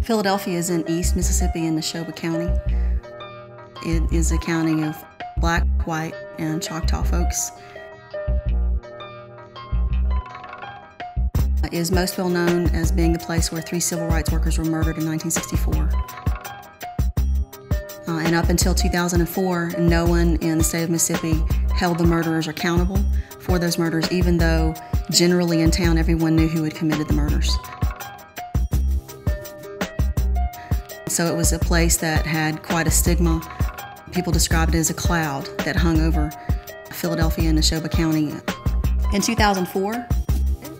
Philadelphia is in East Mississippi in Neshoba County. It is a county of Black, white, and Choctaw folks. It is most well known as being the place where 3 civil rights workers were murdered in 1964. And up until 2004, no one in the state of Mississippi held the murderers accountable for those murders, even though generally in town everyone knew who had committed the murders. So it was a place that had quite a stigma. People described it as a cloud that hung over Philadelphia and Neshoba County. In 2004,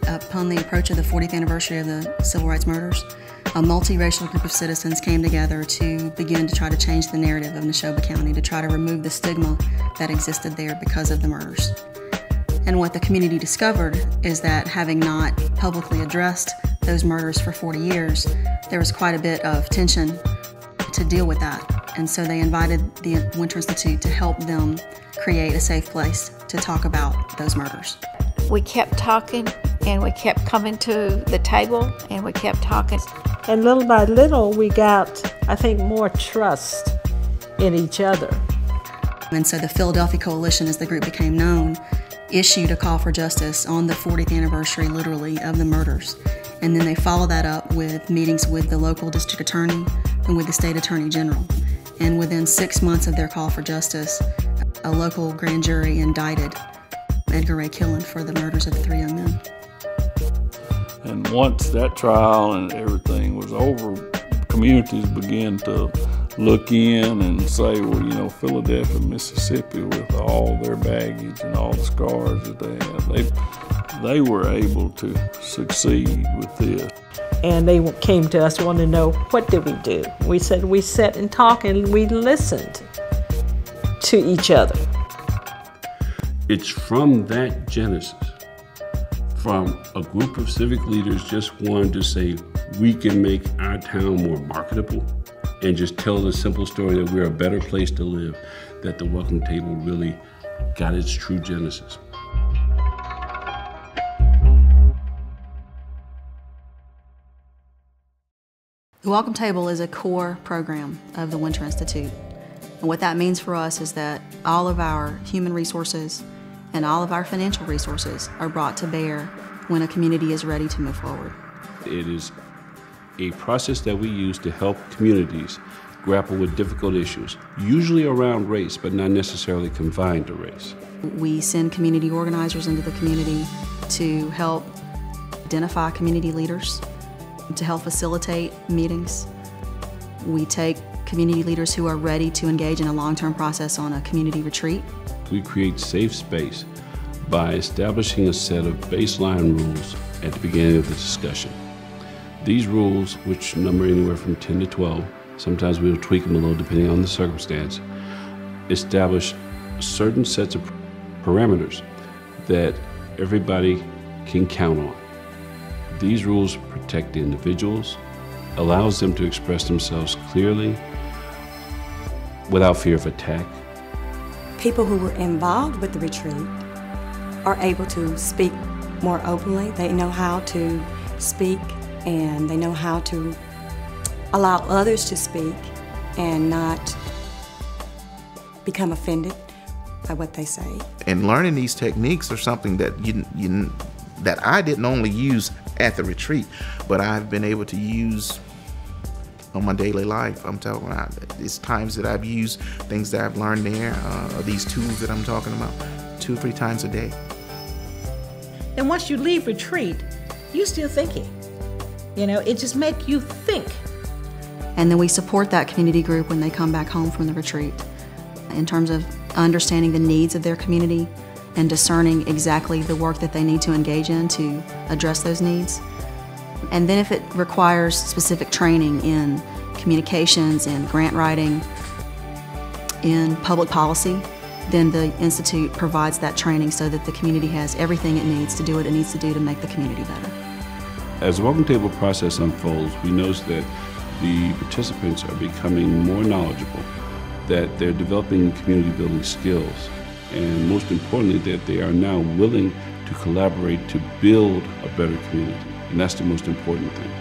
upon the approach of the 40th anniversary of the civil rights murders, a multiracial group of citizens came together to begin to try to change the narrative of Neshoba County, to try to remove the stigma that existed there because of the murders. And what the community discovered is that, having not publicly addressed those murders for 40 years, there was quite a bit of tension to deal with that. And so they invited the Winter Institute to help them create a safe place to talk about those murders. We kept talking, and we kept coming to the table, and we kept talking. And little by little, we got, I think, more trust in each other. And so the Philadelphia Coalition, as the group became known, issued a call for justice on the 40th anniversary, literally, of the murders. And then they followed that up with meetings with the local district attorney and with the state attorney general. And within 6 months of their call for justice, a local grand jury indicted Edgar Ray Killen for the murders of the 3 young men. And once that trial and everything was over, communities began to look in and say, well, you know, Philadelphia, Mississippi, with all their baggage and all the scars that they have, they were able to succeed with this. And they came to us wanting to know, what did we do? We said we sat and talked and we listened to each other. It's from that genesis, from a group of civic leaders just wanting to say, we can make our town more marketable, and just tell the simple story that we're a better place to live, that the Welcome Table really got its true genesis. The Welcome Table is a core program of the Winter Institute. And what that means for us is that all of our human resources and all of our financial resources are brought to bear when a community is ready to move forward. It is a process that we use to help communities grapple with difficult issues, usually around race, but not necessarily confined to race. We send community organizers into the community to help identify community leaders, to help facilitate meetings. We take community leaders who are ready to engage in a long-term process on a community retreat. We create safe space by establishing a set of baseline rules at the beginning of the discussion. These rules, which number anywhere from 10 to 12, sometimes we'll tweak them a little depending on the circumstance, establish certain sets of parameters that everybody can count on. These rules protect the individuals, allows them to express themselves clearly without fear of attack. People who were involved with the retreat are able to speak more openly. They know how to speak, and they know how to allow others to speak and not become offended by what they say. And learning these techniques are something that that I didn't only use at the retreat, but I've been able to use on my daily life. I'm talking about it's times that I've used things that I've learned there, these tools that I'm talking about, 2 or 3 times a day. And once you leave retreat, you're still thinking. You know, it just makes you think. And then we support that community group when they come back home from the retreat in terms of understanding the needs of their community and discerning exactly the work that they need to engage in to address those needs. And then if it requires specific training in communications, in grant writing, in public policy, then the Institute provides that training so that the community has everything it needs to do what it needs to do to make the community better. As the Welcome Table process unfolds, we notice that the participants are becoming more knowledgeable, that they're developing community building skills, and most importantly, that they are now willing to collaborate to build a better community. And that's the most important thing.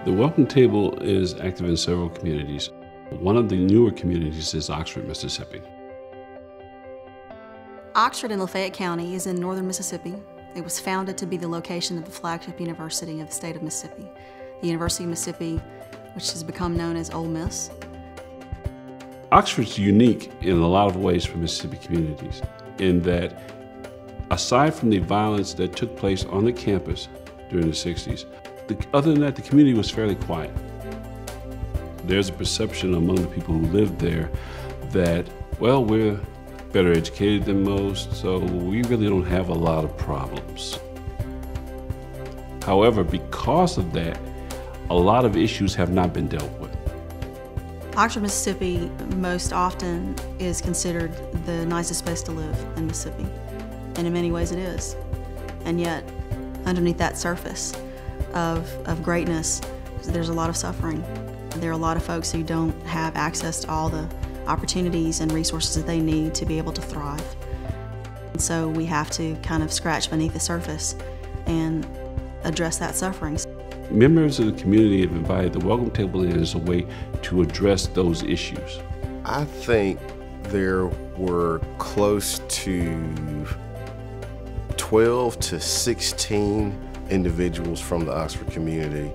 The Welcome Table is active in several communities. One of the newer communities is Oxford, Mississippi. Oxford in Lafayette County is in northern Mississippi. It was founded to be the location of the flagship university of the state of Mississippi, the University of Mississippi, which has become known as Ole Miss. Oxford's unique in a lot of ways for Mississippi communities in that, aside from the violence that took place on the campus during the 60s, other than that, the community was fairly quiet. There's a perception among the people who lived there that, well, we're better educated than most, so we really don't have a lot of problems. However, because of that, a lot of issues have not been dealt with. Oxford, Mississippi most often is considered the nicest place to live in Mississippi, and in many ways it is. And yet, underneath that surface of greatness, there's a lot of suffering. There are a lot of folks who don't have access to all the opportunities and resources that they need to be able to thrive. And so we have to kind of scratch beneath the surface and address that suffering. Members of the community have invited the Welcome Table in as a way to address those issues. I think there were close to 12 to 16 individuals from the Oxford community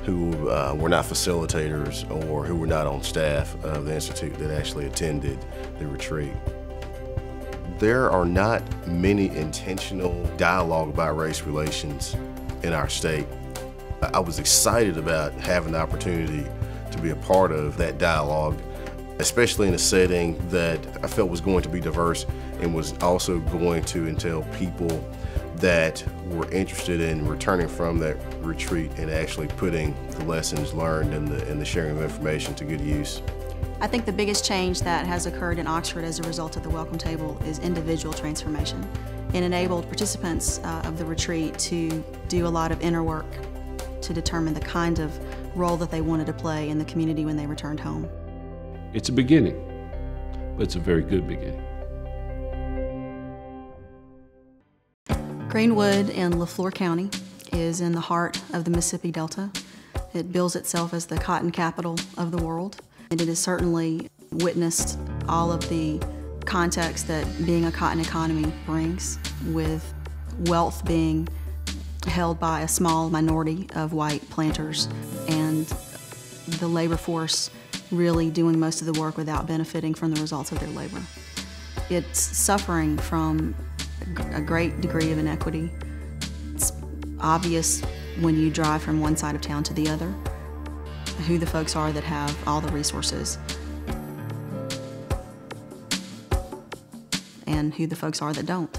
who were not facilitators or who were not on staff of the Institute that actually attended the retreat. There are not many intentional dialogue about race relations in our state. I was excited about having the opportunity to be a part of that dialogue, especially in a setting that I felt was going to be diverse and was also going to entail people that were interested in returning from that retreat and actually putting the lessons learned and the sharing of information to good use. I think the biggest change that has occurred in Oxford as a result of the Welcome Table is individual transformation. It enabled participants of the retreat to do a lot of inner work to determine the kind of role that they wanted to play in the community when they returned home. It's a beginning, but it's a very good beginning. Greenwood in Lafleur County is in the heart of the Mississippi Delta. It bills itself as the cotton capital of the world, and it has certainly witnessed all of the context that being a cotton economy brings, with wealth being held by a small minority of white planters and the labor force really doing most of the work without benefiting from the results of their labor. It's suffering from a great degree of inequity. It's obvious when you drive from one side of town to the other who the folks are that have all the resources and who the folks are that don't.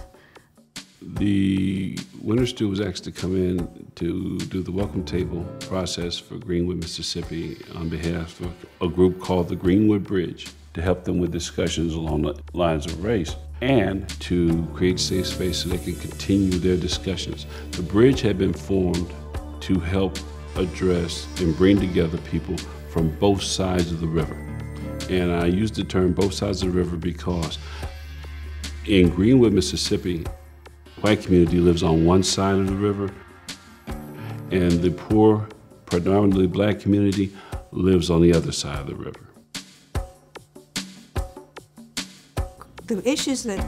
The Winter Stew was asked to come in to do the Welcome Table process for Greenwood, Mississippi on behalf of a group called the Greenwood Bridge to help them with discussions along the lines of race and to create safe space so they can continue their discussions. The bridge had been formed to help address and bring together people from both sides of the river. And I use the term both sides of the river because in Greenwood, Mississippi, white community lives on one side of the river, and the poor, predominantly black community lives on the other side of the river. The issues that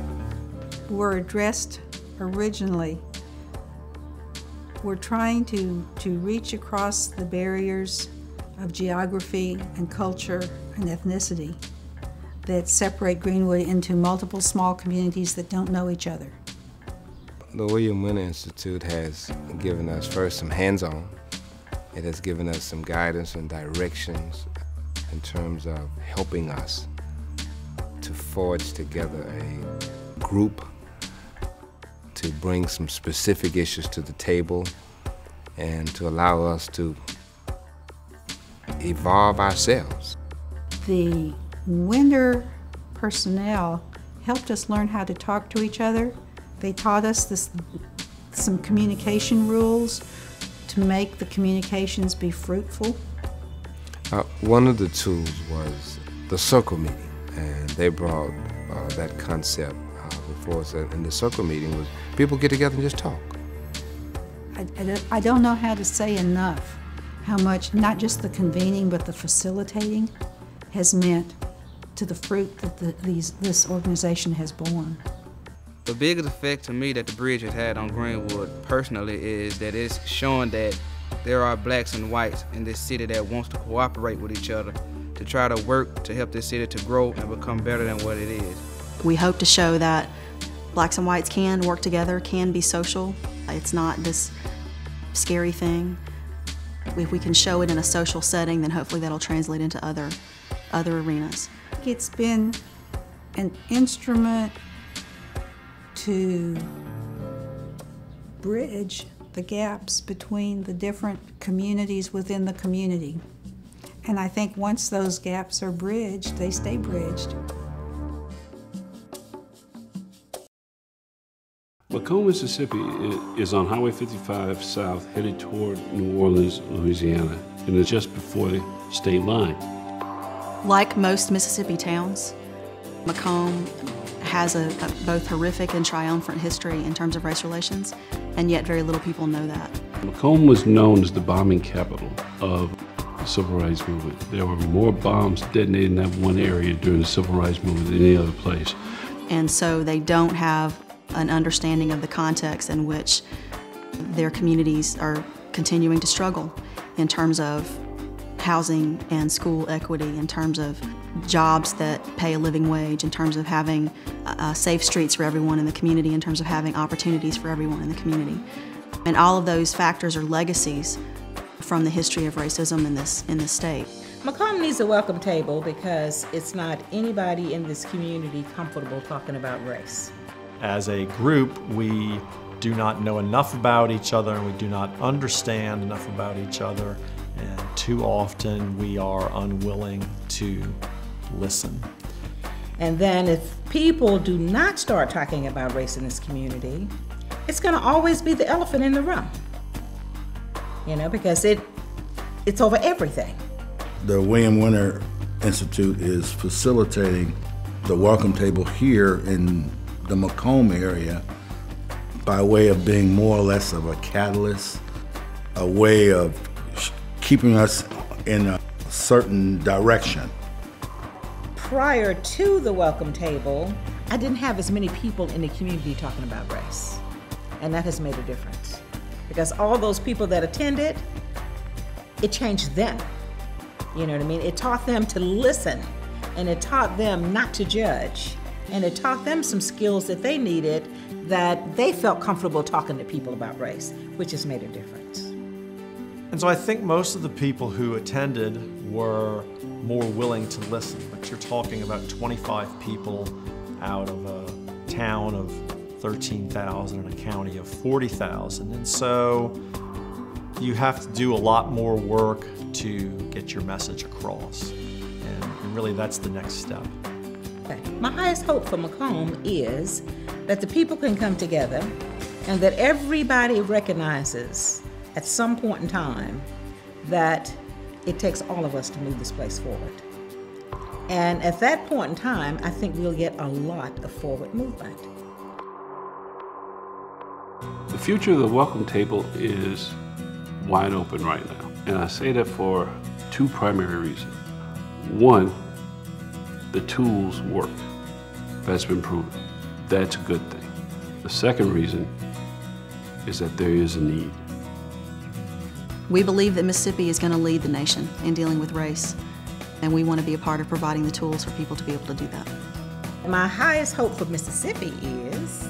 were addressed originally were trying to reach across the barriers of geography and culture and ethnicity that separate Greenwood into multiple small communities that don't know each other. The William Winter Institute has given us first some hands-on. It has given us some guidance and directions in terms of helping us to forge together a group to bring some specific issues to the table and to allow us to evolve ourselves. The Winter personnel helped us learn how to talk to each other. They taught us some communication rules to make the communications be fruitful. One of the tools was the circle meeting, and they brought that concept before us. And the circle meeting was people get together and just talk. I don't know how to say enough how much not just the convening but the facilitating has meant to the fruit that this organization has borne. The biggest effect to me that the bridge has had on Greenwood personally is that it's showing that there are blacks and whites in this city that wants to cooperate with each other to try to work to help this city to grow and become better than what it is. We hope to show that blacks and whites can work together, can be social. It's not this scary thing. If we can show it in a social setting, then hopefully that'll translate into other arenas. It's been an instrument to bridge the gaps between the different communities within the community. And I think once those gaps are bridged, they stay bridged. McComb, Mississippi is on Highway 55 South, headed toward New Orleans, Louisiana, and it's just before the state line. Like most Mississippi towns, McComb has a both horrific and triumphant history in terms of race relations, and yet very little people know that. McComb was known as the bombing capital of the Civil Rights Movement. There were more bombs detonated in that one area during the Civil Rights Movement than any other place. And so they don't have an understanding of the context in which their communities are continuing to struggle in terms of housing and school equity, in terms of jobs that pay a living wage, in terms of having safe streets for everyone in the community, in terms of having opportunities for everyone in the community. And all of those factors are legacies from the history of racism in this state. McComb needs a welcome table because it's not anybody in this community comfortable talking about race. As a group, we do not know enough about each other and we do not understand enough about each other, and too often we are unwilling to listen. And then if people do not start talking about race in this community, it's going to always be the elephant in the room, because it's over everything. The William Winter Institute is facilitating the welcome table here in the McComb area by way of being more or less of a catalyst, a way of keeping us in a certain direction. Prior to the welcome table, I didn't have as many people in the community talking about race. And that has made a difference. Because all those people that attended, it changed them. You know what I mean? It taught them to listen, and it taught them not to judge. And it taught them some skills that they needed, that they felt comfortable talking to people about race, which has made a difference. And so I think most of the people who attended were more willing to listen. But you're talking about 25 people out of a town of 13,000 and a county of 40,000. And so you have to do a lot more work to get your message across. And really that's the next step. My highest hope for McComb is that the people can come together and that everybody recognizes at some point in time that it takes all of us to move this place forward. And at that point in time, I think we'll get a lot of forward movement. The future of the welcome table is wide open right now. And I say that for two primary reasons. One, the tools work. That's been proven. That's a good thing. The second reason is that there is a need. We believe that Mississippi is going to lead the nation in dealing with race, and we want to be a part of providing the tools for people to be able to do that. My highest hope for Mississippi is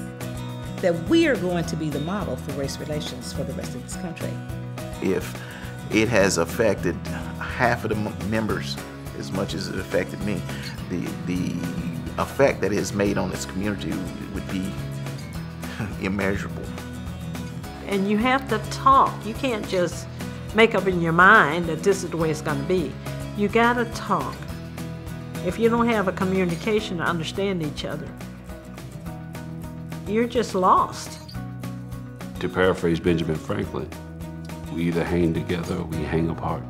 that we are going to be the model for race relations for the rest of this country. If it has affected half of the members as much as it affected me, the effect that it has made on this community would be immeasurable. And you have to talk. You can't just make up in your mind that this is the way it's going to be. You got to talk. If you don't have a communication to understand each other, you're just lost. To paraphrase Benjamin Franklin, we either hang together or we hang apart.